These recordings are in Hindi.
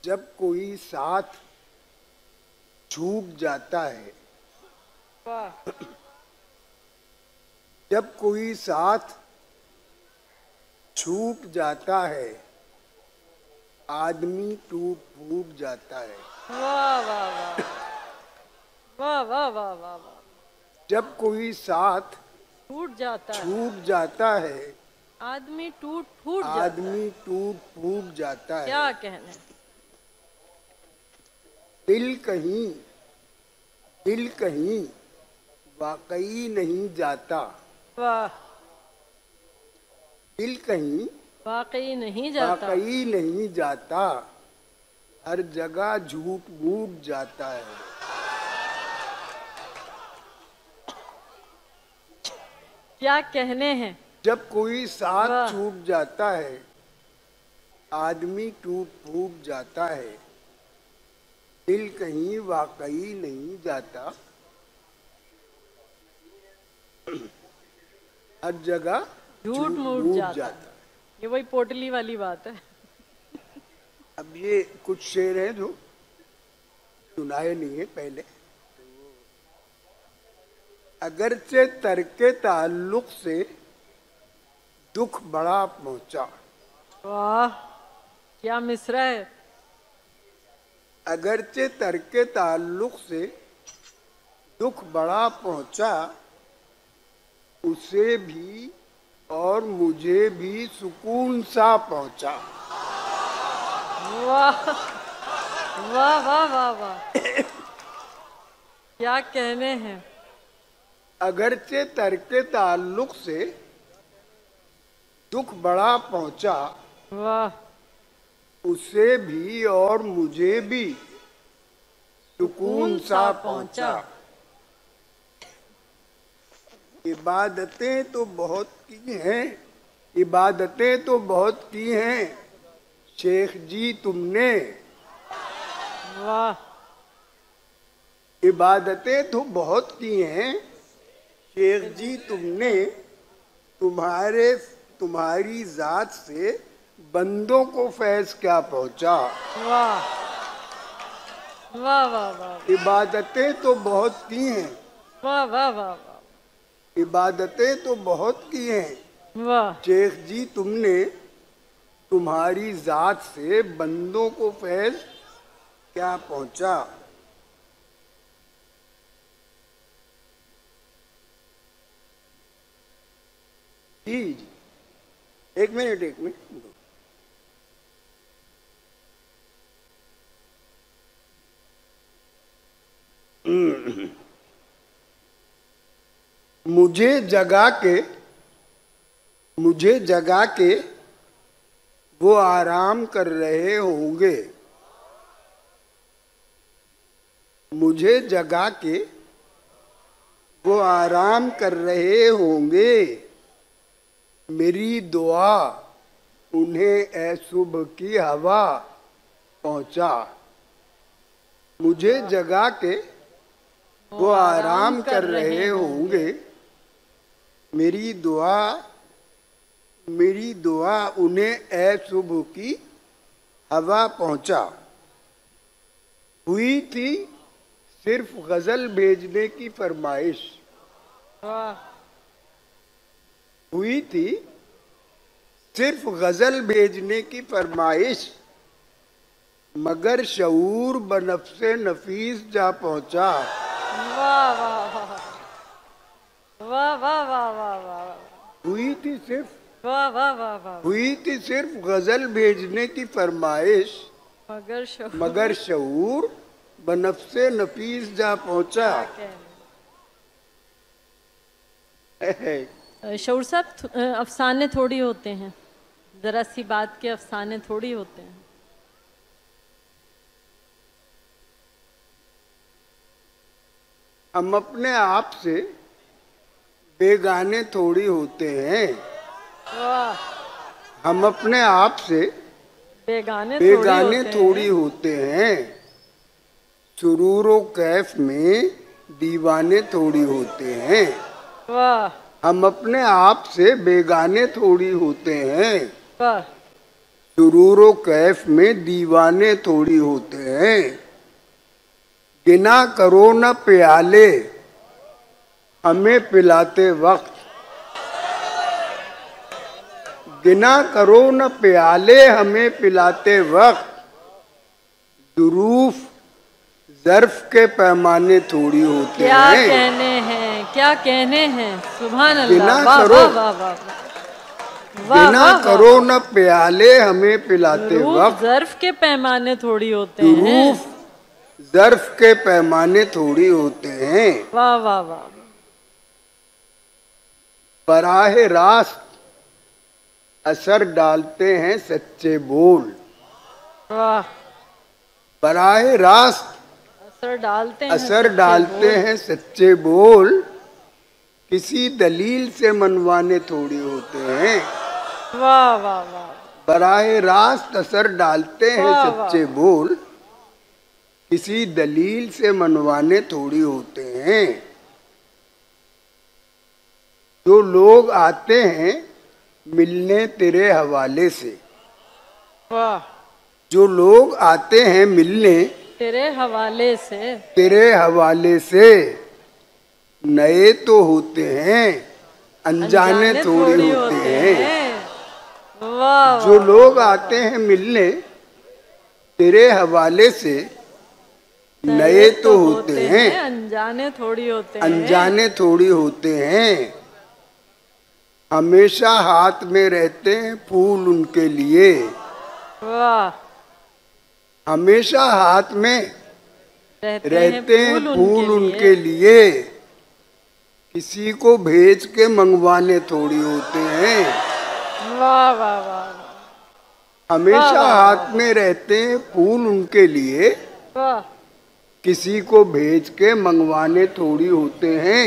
जब कोई साथ छूट जाता है, वाह, जब कोई साथ छूट जाता है, आदमी टूट फूट जाता है। वाह वाह वाह वाह वाह वाह वाह वाह। जब कोई साथ टूट जाता है, छूट जाता है, आदमी टूट फूट जाता है। आदमी टूट फूट जाता है। क्या कहने। दिल कहीं वाकई नहीं जाता। वाह, दिल कहीं वाकई नहीं जाता। वाकई नहीं जाता, हर जगह झूठ मूठ जाता है। क्या कहने हैं। जब कोई साथ वाह। छूट जाता है, आदमी टूट फूट जाता है। दिल कहीं वाकई नहीं जाता, हर जगह झूठ मूठ जाता। ये वही पोटली वाली बात है। अब ये कुछ शेर हैं जो सुनाए नहीं है पहले। अगरचे तरके ताल्लुक से दुख बड़ा पहुंचा। वाह, क्या मिसरा है। अगरचे तरके ताल्लुक से दुख बड़ा पहुंचा, उसे भी और मुझे भी सुकून सा पहुंचा। वाह वाह वाह वाह वाह। क्या कहने हैं। अगरचे तरके ताल्लुक से दुख बड़ा पहुंचा, वाह, उसे भी और मुझे भी सुकून सा पहुंचा। इबादतें तो बहुत की हैं, इबादतें तो बहुत की हैं शेख जी तुमने। वाह, इबादतें तो बहुत की हैं शेख जी तुमने। तुम्हारी जात से बंदों को फैज क्या पहुंचा। वाह वाह वाह वाह। इबादतें तो बहुत की हैं, वाह वाह वाह वाह। इबादतें तो बहुत की हैं वाह, शेख जी तुमने। तुम्हारी जात से बंदों को फैज क्या पहुंचा। जी जी, एक मिनट। मुझे जगा के वो आराम कर रहे होंगे। मुझे जगा के वो आराम कर रहे होंगे। मेरी दुआ उन्हें ए सुबह की हवा पहुंचा। मुझे जगा के वो आराम कर रहे होंगे। मेरी दुआ उन्हें ए सुबह की हवा पहुंचा। हुई थी सिर्फ गजल भेजने की फरमाइश। वाह, हुई थी सिर्फ गजल भेजने की फरमाइश, मगर शऊर बनफ्से नफीस जा पहुंचा। वाह वाह वाह वाह वाह वाह वाह। हुई थी सिर्फ वाह वाह वाह वाह। हुई थी सिर्फ गजल भेजने की फरमाइश, मगर शऊर बनफ्से नफीस जा पहुंचा। शऊर साहब, अफसाने थोड़ी होते हैं, जरा सी बात के अफसाने थोड़ी होते हैं। हम अपने आप से बेगाने थोड़ी होते हैं। वाह, हम अपने आप से बेगाने थोड़ी होते हैं। सुरूरो कैफ में दीवाने थोड़ी होते हैं। वाह, हम अपने आप से बेगाने थोड़ी होते हैं। वाह, सुरूरो कैफ में दीवाने थोड़ी होते हैं। गिना करो न प्याले हमें पिलाते वक्त, गिना करो न प्याले हमें पिलाते वक्त, दुरूफ ज़र्फ के पैमाने थोड़ी होते क्या हैं। कहने हैं, क्या कहने हैं, सुभान गिना अल्लाह, वाह करो, वाह वाह वाह वाह गिना वाह करो न प्याले हमें पिलाते दुरूफ वक्त, ज़र्फ के पैमाने थोड़ी होते हैं। दुरूफ ज़र्फ के पैमाने थोड़ी होते हैं। वाह वाह वाह। बराह रास्त असर डालते हैं सच्चे बोल, वाह। बराह रास्त असर डालते हैं सच्चे बोल, किसी दलील से मनवाने थोड़ी होते हैं। वाह वाह वाह। बराह रास्त असर डालते हैं सच्चे बोल, किसी दलील से मनवाने थोड़ी होते हैं। जो लोग आते हैं मिलने तेरे हवाले से, वाह। जो लोग आते हैं मिलने तेरे हवाले से, तेरे हवाले से, नए तो होते हैं अनजाने थोड़ी होते हैं। वाह। जो लोग आते हैं मिलने तेरे हवाले से, नए तो होते हैं अनजाने थोड़ी होते हैं। अनजाने थोड़ी होते हैं। हमेशा हाथ में रहते हैं फूल उनके लिए, वाह। हमेशा हाथ में रहते हैं फूल उनके लिए, किसी को भेज के मंगवाने थोड़ी होते हैं। वाह वाह वाह। हमेशा हाथ में रहते हैं फूल उनके लिए, वाह। किसी को भेज के मंगवाने थोड़ी होते हैं।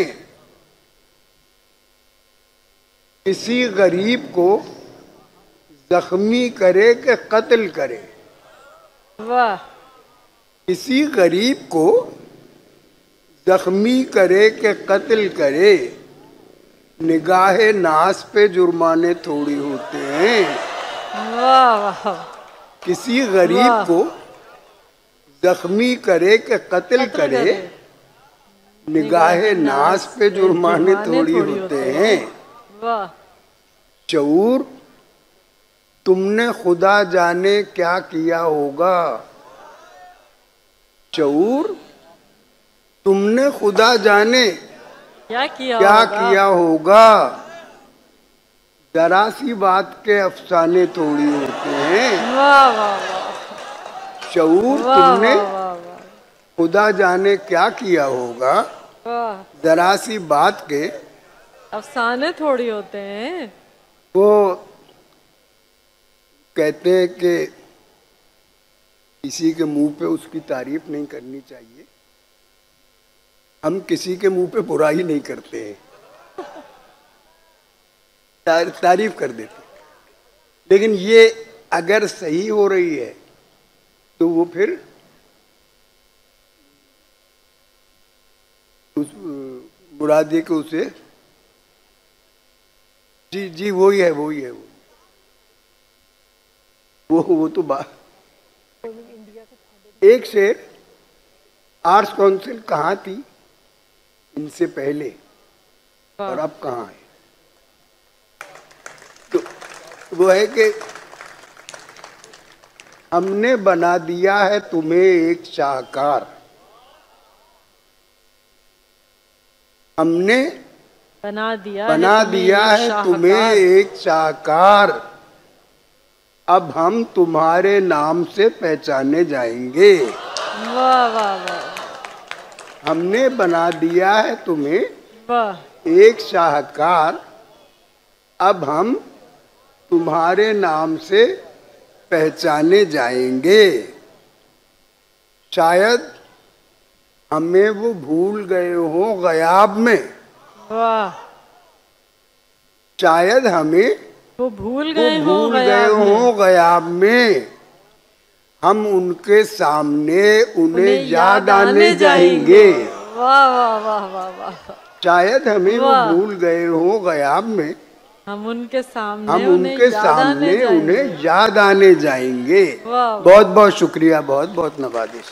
किसी गरीब को जख्मी करे कि कत्ल करे, वाह। किसी गरीब को जख्मी करे कि कत्ल करे, निगाहे नास पे जुर्माने थोड़ी होते हैं। वाह वाह। किसी गरीब को जख्मी करे कि कत्ल करे, निगाहे नास पे जुर्माने थोड़ी होते हैं। वाह। शऊर तुमने खुदा जाने क्या किया होगा, शऊर तुमने खुदा जाने क्या किया होगा, जरा सी बात के अफसाने थोड़ी होते हैं। वाह वाह वाह। शऊर तुमने खुदा जाने क्या किया होगा, वाह। जरा सी बात के अफसाने थोड़ी होते हैं। वो कहते हैं कि किसी के मुंह पे उसकी तारीफ नहीं करनी चाहिए। हम किसी के मुंह पे बुराई नहीं करते हैं, तारीफ कर देते। लेकिन ये अगर सही हो रही है तो वो फिर उस मुरादे को उसे जी जी वही है वो तो बात। एक शेर, आर्ट्स काउंसिल कहाँ थी इनसे पहले और अब कहाँ है, तो वो है कि हमने बना दिया है तुम्हें एक शाहकार, हमने बना दिया है तुम्हें एक शाहकार, अब हम तुम्हारे नाम से पहचाने जाएंगे। वाह वाह वाह। हमने बना दिया है तुम्हें वाह। एक शाहकार, अब हम तुम्हारे नाम से पहचाने जाएंगे। शायद हमें वो भूल गए हो गयाब में, वाह। शायद हमें वो भूल गए हो गयाब में, हम उनके सामने उन्हें याद आने जाएंगे। वाह वाह वाह वाह वाह। शायद हमें वो भूल गए हो गयाब में, हम उनके सामने उन्हें याद आने जाएंगे। बहुत बहुत शुक्रिया, बहुत बहुत नवाजिश।